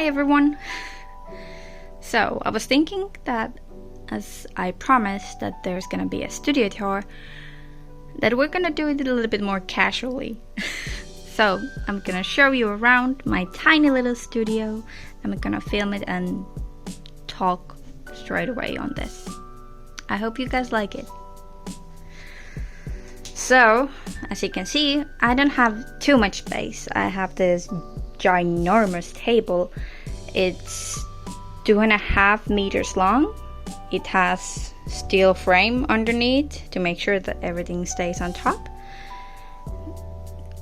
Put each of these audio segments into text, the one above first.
Hi everyone! So I was thinking that as I promised that there's gonna be a studio tour, that we're gonna do it a little bit more casually. So I'm gonna show you around my tiny little studio. I'm gonna film it and talk straight away on this. I hope you guys like it. So, as you can see, I don't have too much space. I have this ginormous table. It's 2.5 meters long. It has steel frame underneath to make sure that everything stays on top.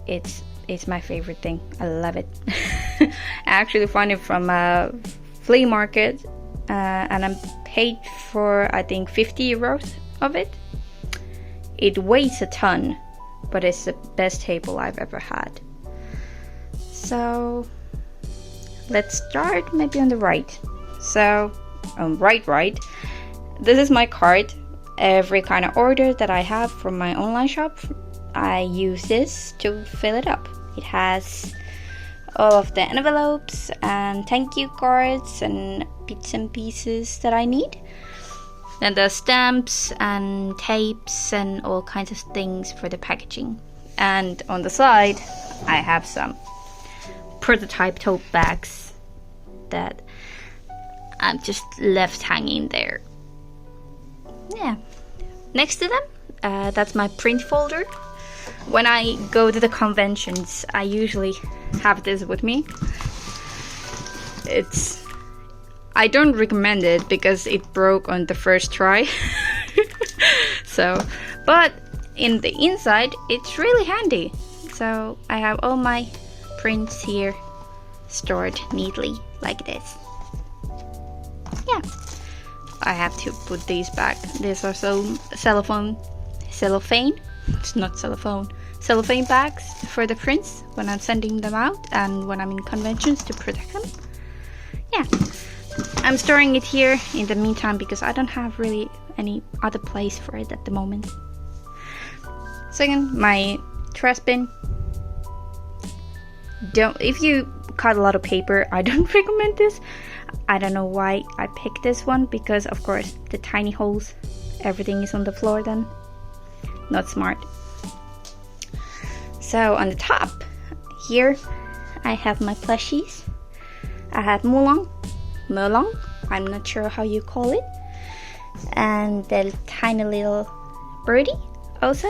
It's my favorite thing. I love it. I actually found it from a flea market, and I'm paid for I think 50 euros of it. It weighs a ton, but it's the best table I've ever had. So let's start maybe on the right. So on right, this is my cart. Every kind of order that I have from my online shop, I use this to fill it up. It has all of the envelopes and thank you cards and bits and pieces that I need. Then there's stamps and tapes and all kinds of things for the packaging. And on the side, I have some prototype tote bags that I've just left hanging there. Yeah. Next to them, that's my print folder. When I go to the conventions, I usually have this with me. I don't recommend it because it broke on the first try. But in the inside, it's really handy. So I have all my prints here stored neatly like this. Yeah, I have to put these back. These are cellophane. It's not cellophane bags for the prints when I'm sending them out and when I'm in conventions to protect them. Yeah. I'm storing it here in the meantime because I don't have really any other place for it at the moment. Second, my trash bin. If you cut a lot of paper, I don't recommend this. I don't know why I picked this one because of course the tiny holes, everything is on the floor then. Not smart. So on the top here I have my plushies. I have Melon, I'm not sure how you call it, and the tiny little birdie also,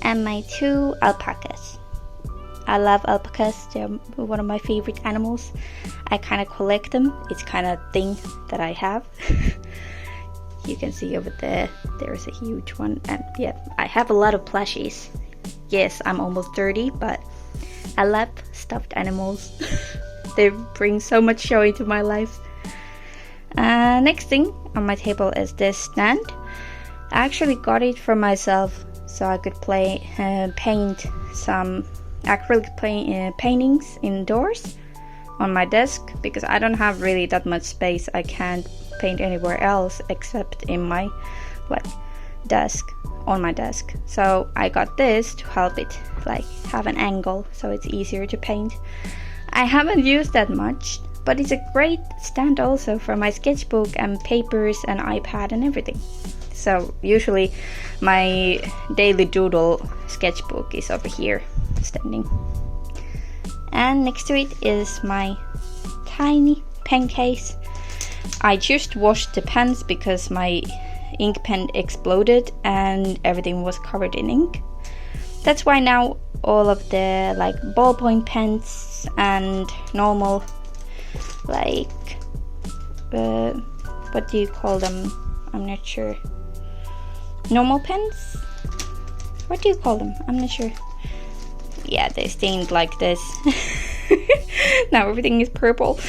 and my 2 alpacas. I love alpacas, they're one of my favorite animals. I kind of collect them, it's kind of a thing that I have. You can see over there's a huge one, and yeah, I have a lot of plushies. Yes, I'm almost 30, but I love stuffed animals. They bring so much joy into my life. Next thing on my table is this stand. I actually got it for myself so I could paint some acrylic paintings indoors on my desk because I don't have really that much space. I can't paint anywhere else except in my desk, on my desk. So I got this to help it have an angle so it's easier to paint. I haven't used that much, but it's a great stand also for my sketchbook and papers and iPad and everything. So usually my daily doodle sketchbook is over here standing. And next to it is my tiny pen case. I just washed the pens because my ink pen exploded and everything was covered in ink. That's why now all of the ballpoint pens and normal what do you call them? I'm not sure. Normal pens? What do you call them? I'm not sure. Yeah, they stained like this. Now everything is purple.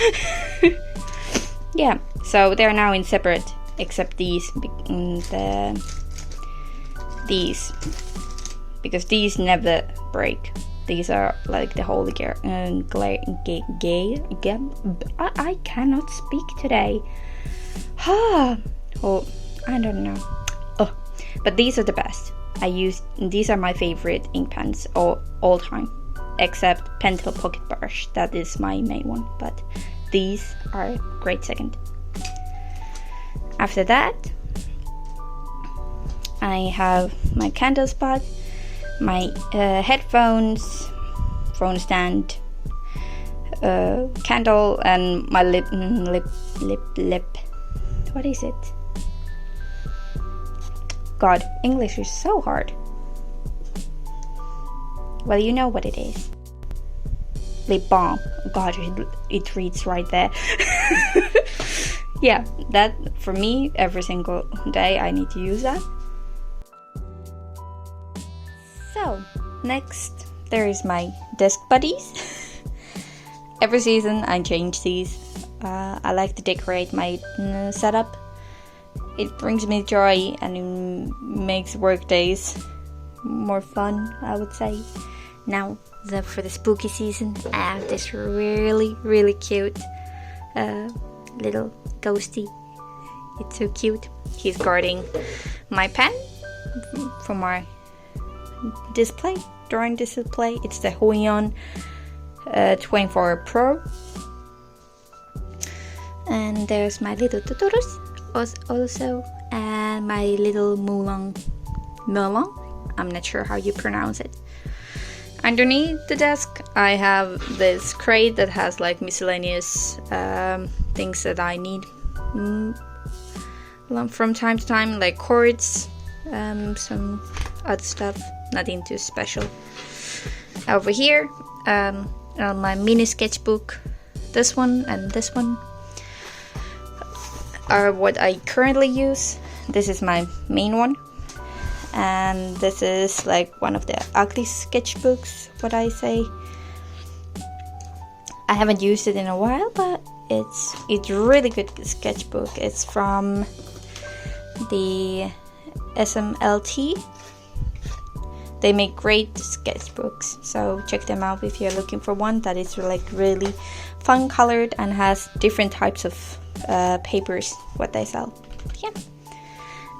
Yeah, so they're now in separate, except these, because these never break. These are like the holy I cannot speak today. Oh, I don't know. Oh, but these are the best. These are my favorite ink pens all time. except Pentel Pocket Brush. That is my main one, but these are great second. After that, I have my candle spot, my headphones, phone stand, candle, and my lip. What is it? God, English is so hard. Well, you know what it is. Lip balm. God, it reads right there. Yeah, that for me, every single day I need to use that. So, next, there is my desk buddies. Every season I change these. I like to decorate my setup. It brings me joy and it makes work days more fun, I would say. Now, for the spooky season, I have this really cute little ghosty. It's so cute. He's guarding my pen from our display, drawing display. It's the Huion 24 Pro. And there's my little Totoros also, and my little Merlon. I'm not sure how you pronounce it. Underneath the desk, I have this crate that has like miscellaneous things that I need from time to time, like cords, some other stuff, nothing too special. Over here, my mini sketchbook, this one and this one are what I currently use. This is my main one, and this is like one of the ugly sketchbooks, what I say. I haven't used it in a while, but it's really good sketchbook. It's from the SMLT. They make great sketchbooks, so check them out if you're looking for one that is like really fun colored and has different types of papers what they sell. Yeah.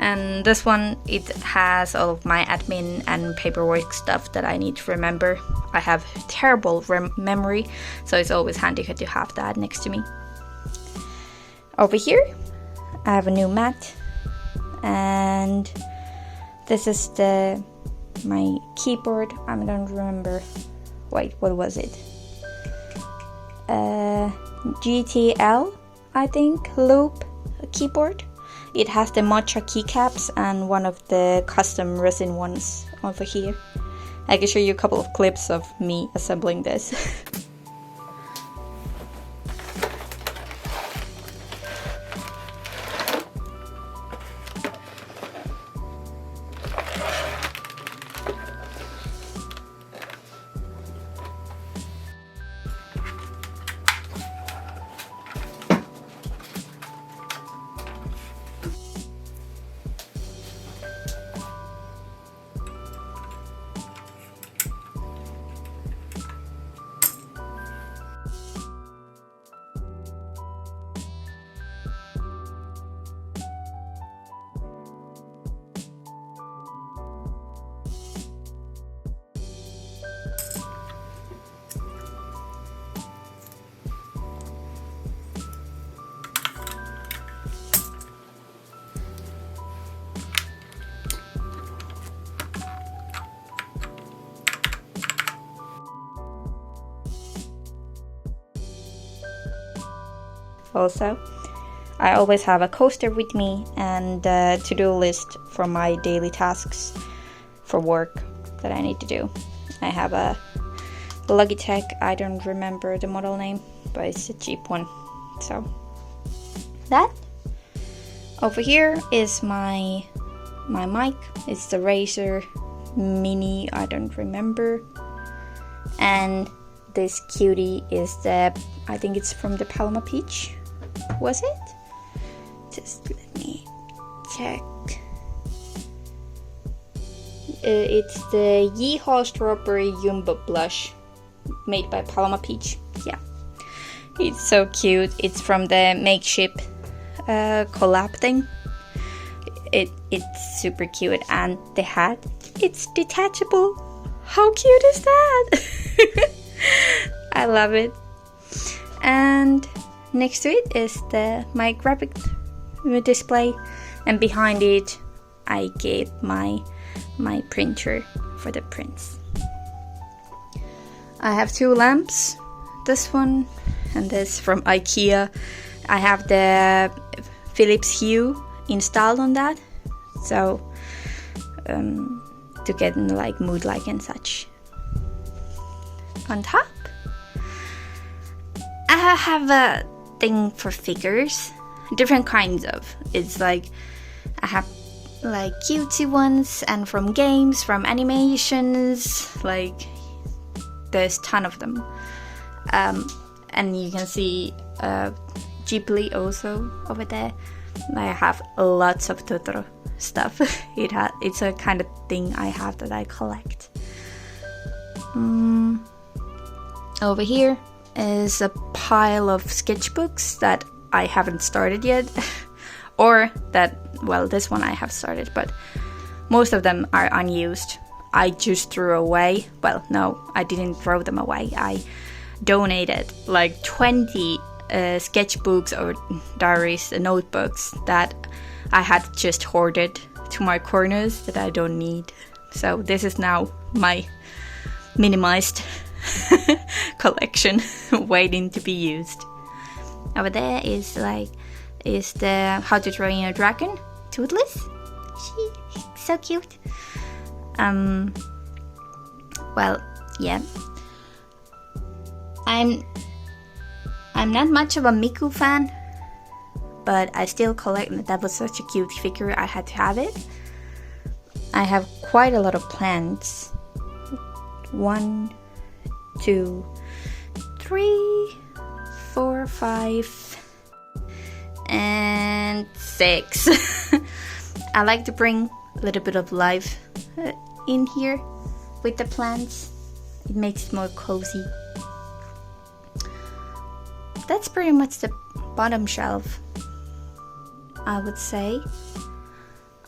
And this one, it has all of my admin and paperwork stuff that I need to remember. I have terrible memory, so it's always handy to have that next to me. Over here, I have a new mat, and this is my keyboard. I don't remember. Wait, what was it? GTL, I think, loop keyboard. It has the matcha keycaps and one of the custom resin ones over here. I can show you a couple of clips of me assembling this. Also, I always have a coaster with me and a to-do list for my daily tasks for work that I need to do. I have a Logitech, I don't remember the model name, but it's a cheap one. So that. Over here is my mic. It's the Razer Mini, I don't remember. And this cutie is I think it's from the Paloma Peach. Was it? Just let me check. It's the Yeehaw Strawberry Jumbo Blush made by Paloma Peach. Yeah, it's so cute. It's from the Makeshift collab thing. It's super cute, and the hat, it's detachable. How cute is that? I love it. And next to it is my graphic display, and behind it I gave my printer for the prints. I have 2 lamps, this one and this from IKEA. I have the Philips Hue installed on that, so to get like mood light and such. On top, I have a thing for figures, different kinds of. It's like I have like cutesy ones, and from games, from animations, like there's a ton of them. And you can see Ghibli also over there. I have lots of Totoro stuff. It's a kind of thing I have that I collect. Over here is a pile of sketchbooks that I haven't started yet. Or that, well, this one I have started, but most of them are unused. I just threw away. Well, no, I didn't throw them away. I donated like 20 sketchbooks or diaries, notebooks that I had just hoarded to my corners that I don't need. So this is now my minimized collection waiting to be used. Over there is the How to Train a Dragon, Toothless. She's so cute. Well, yeah. I'm not much of a Miku fan, but I still collect. That was such a cute figure, I had to have it. I have quite a lot of plants. 1, 2, 3, 4, 5, and 6. I like to bring a little bit of life in here with the plants. It makes it more cozy. That's pretty much the bottom shelf, I would say.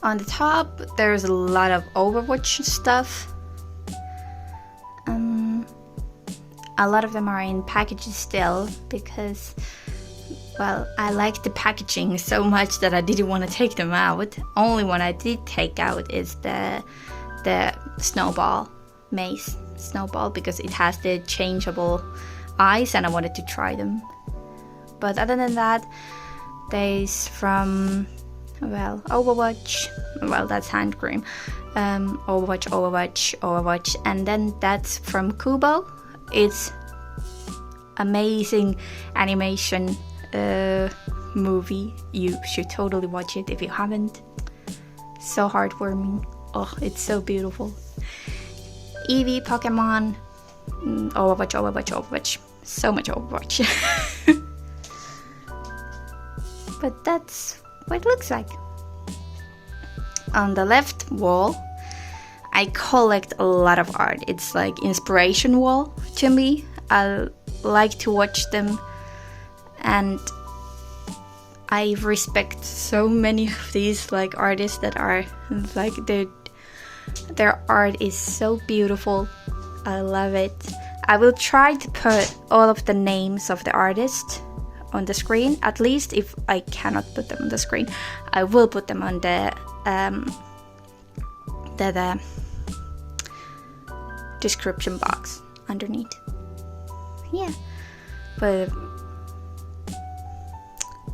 On the top, there's a lot of Overwatch stuff. A lot of them are in packages still because, well, I like the packaging so much that I didn't want to take them out. Only one I did take out is the snowball maze snowball, because it has the changeable eyes and I wanted to try them. But other than that, there's from, well, Overwatch, well, that's hand cream, Overwatch, and then that's from Kubo. It's amazing animation movie. You should totally watch it if you haven't. So heartwarming. Oh, it's so beautiful. Eevee, Pokemon, Overwatch. So much Overwatch. But that's what it looks like. On the left wall, I collect a lot of art. It's like inspiration wall to me. I like to watch them, and I respect so many of these like artists that are like their art is so beautiful. I love it. I will try to put all of the names of the artists on the screen. At least if I cannot put them on the screen, I will put them on the description box underneath. Yeah, but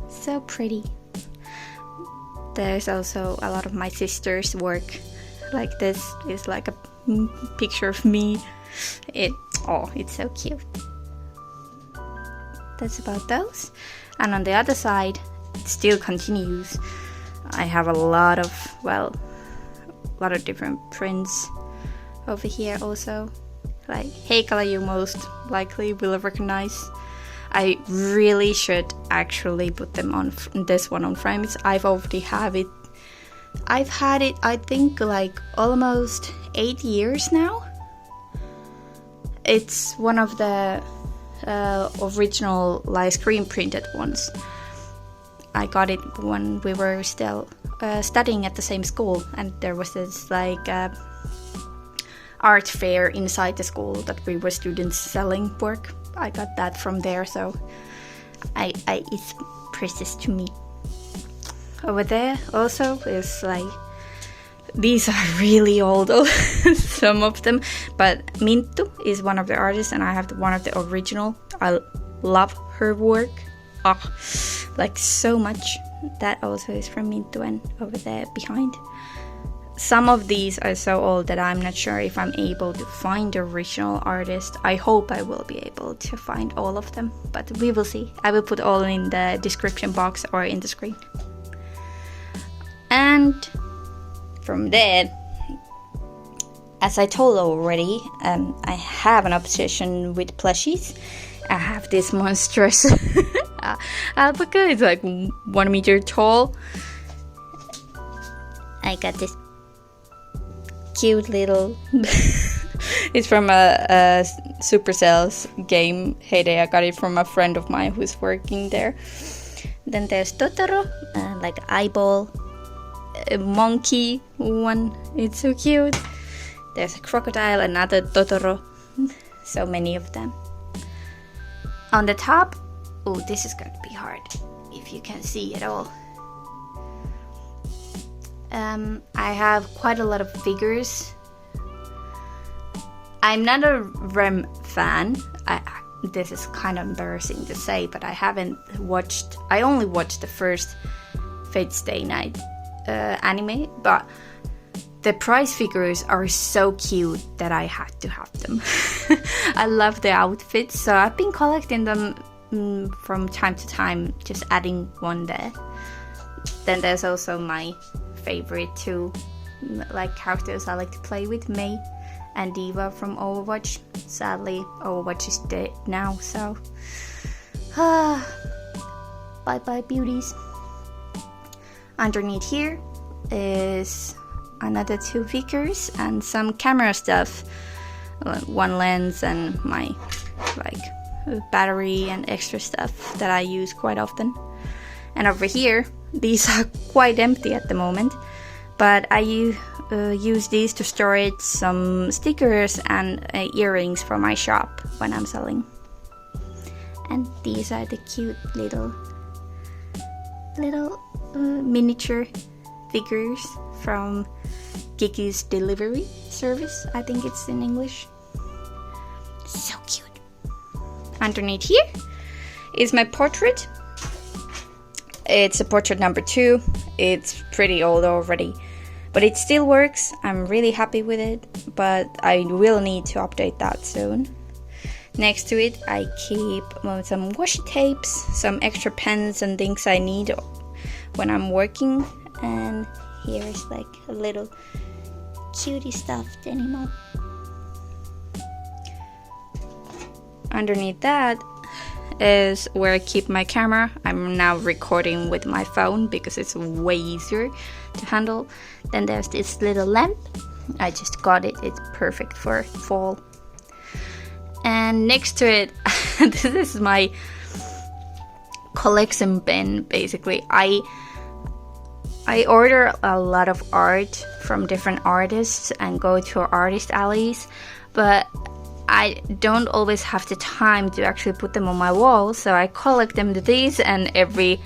so pretty. There's also a lot of my sister's work. Like this is like a picture of me. It's so cute. That's about those. And on the other side, it still continues. I have a lot of different prints over here also. Like Heikala, you most likely will recognize. I really should actually put them on this one on frames. I've already have it. I've had it, I think, like almost 8 years now. It's one of the original like screen printed ones. I got it when we were still studying at the same school, and there was this like art fair inside the school that we were students selling work. I got that from there, so it's precious to me. Over there also is like, these are really old, some of them, but Minttu is one of the artists, and I have one of the original. I love her work, like so much. That also is from Minttu, and over there behind. Some of these are so old that I'm not sure if I'm able to find the original artist. I hope I will be able to find all of them, but we will see. I will put all in the description box or in the screen. And from there, as I told already, I have an obsession with plushies. I have this monstrous alpaca. It's like 1 meter tall. I got this cute little it's from a Supercell's game heyday. I got it from a friend of mine who's working there. Then there's Totoro, like eyeball, a monkey one, it's so cute. There's a crocodile, another Totoro, so many of them. On the top, oh, this is gonna be hard if you can see at all. I have quite a lot of figures. I'm not a Rem fan. This is kind of embarrassing to say, but I only watched the first Fate Stay Night anime, but the prize figures are so cute that I had to have them. I love the outfits, so I've been collecting them from time to time, just adding one there. Then there's also my favorite two like characters I like to play with, Mei and Diva from Overwatch. Sadly, Overwatch is dead now, so bye bye beauties. Underneath here is another two figures and some camera stuff, one lens and my battery and extra stuff that I use quite often. And over here, these are quite empty at the moment, but I use these to store some stickers and earrings for my shop when I'm selling. And these are the cute little miniature figures from Kiki's delivery service, I think it's in English. So cute. Underneath here is my portrait. It's a portrait number 2. It's pretty old already, but it still works. I'm really happy with it, but I will need to update that soon. Next to it, I keep some washi tapes, some extra pens and things I need when I'm working. And here is like a little cutie stuffed animal. Underneath that is where I keep my camera. I'm now recording with my phone because it's way easier to handle. Then there's this little lamp. I just got it. It's perfect for fall. And next to it, this is my collection bin, basically. I order a lot of art from different artists and go to artist alleys, but I don't always have the time to actually put them on my wall, so I collect them to these, and every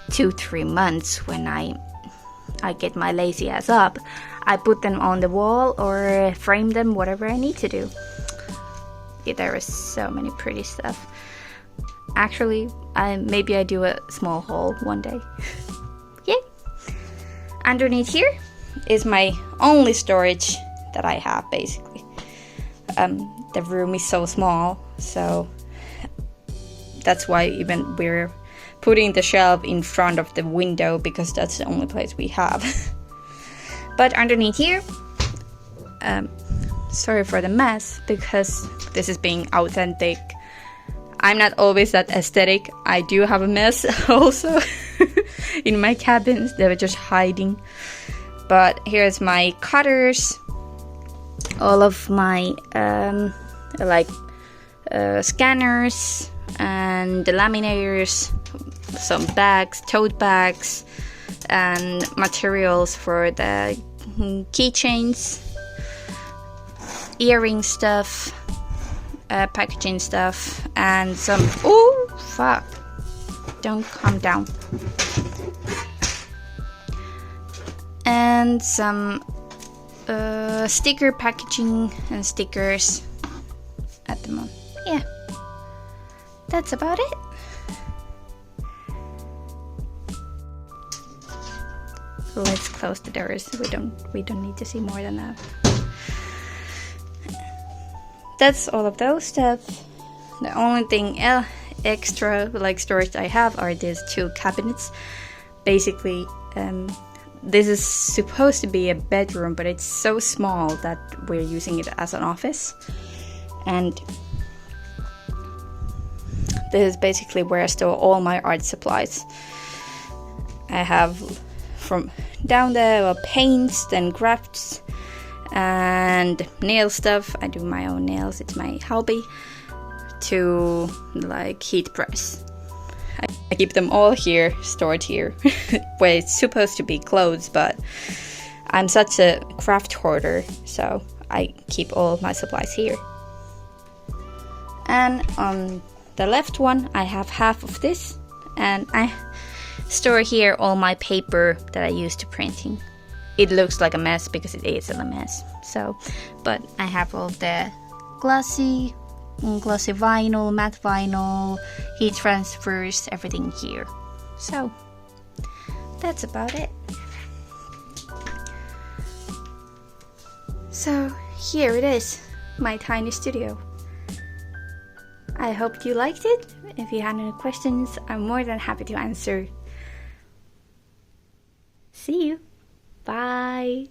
2-3 months when I get my lazy ass up, I put them on the wall or frame them, whatever I need to do. Yeah, there is so many pretty stuff. Actually, maybe I do a small haul one day. Yay! Underneath here is my only storage that I have, basically. The room is so small, so that's why even we're putting the shelf in front of the window, because that's the only place we have. But underneath here, sorry for the mess, because this is being authentic. I'm not always that aesthetic. I do have a mess also in my cabins. They were just hiding. But here's my cutters, all of my scanners and the laminators, some bags, tote bags, and materials for the keychains. earring stuff, packaging stuff, and some, oh fuck, don't calm down, and some sticker packaging and stickers at the moment. Yeah, that's about it. Let's close the doors. We don't need to see more than that. That's all of those stuff. The only thing extra like storage I have are these 2 cabinets. Basically, this is supposed to be a bedroom, but it's so small that we're using it as an office. And this is basically where I store all my art supplies. I have from down there paints, then crafts, and nail stuff. I do my own nails, it's my hobby, to like heat press. I keep them all here, stored here, where it's supposed to be clothes, but I'm such a craft hoarder, so I keep all of my supplies here. And on the left one, I have half of this, and I store here all my paper that I use to printing. It looks like a mess because it is a mess. So, but I have all the glossy vinyl, matte vinyl, heat transfers, everything here. So that's about it. So here it is, my tiny studio. I hope you liked it. If you had any questions, I'm more than happy to answer. See you. Bye.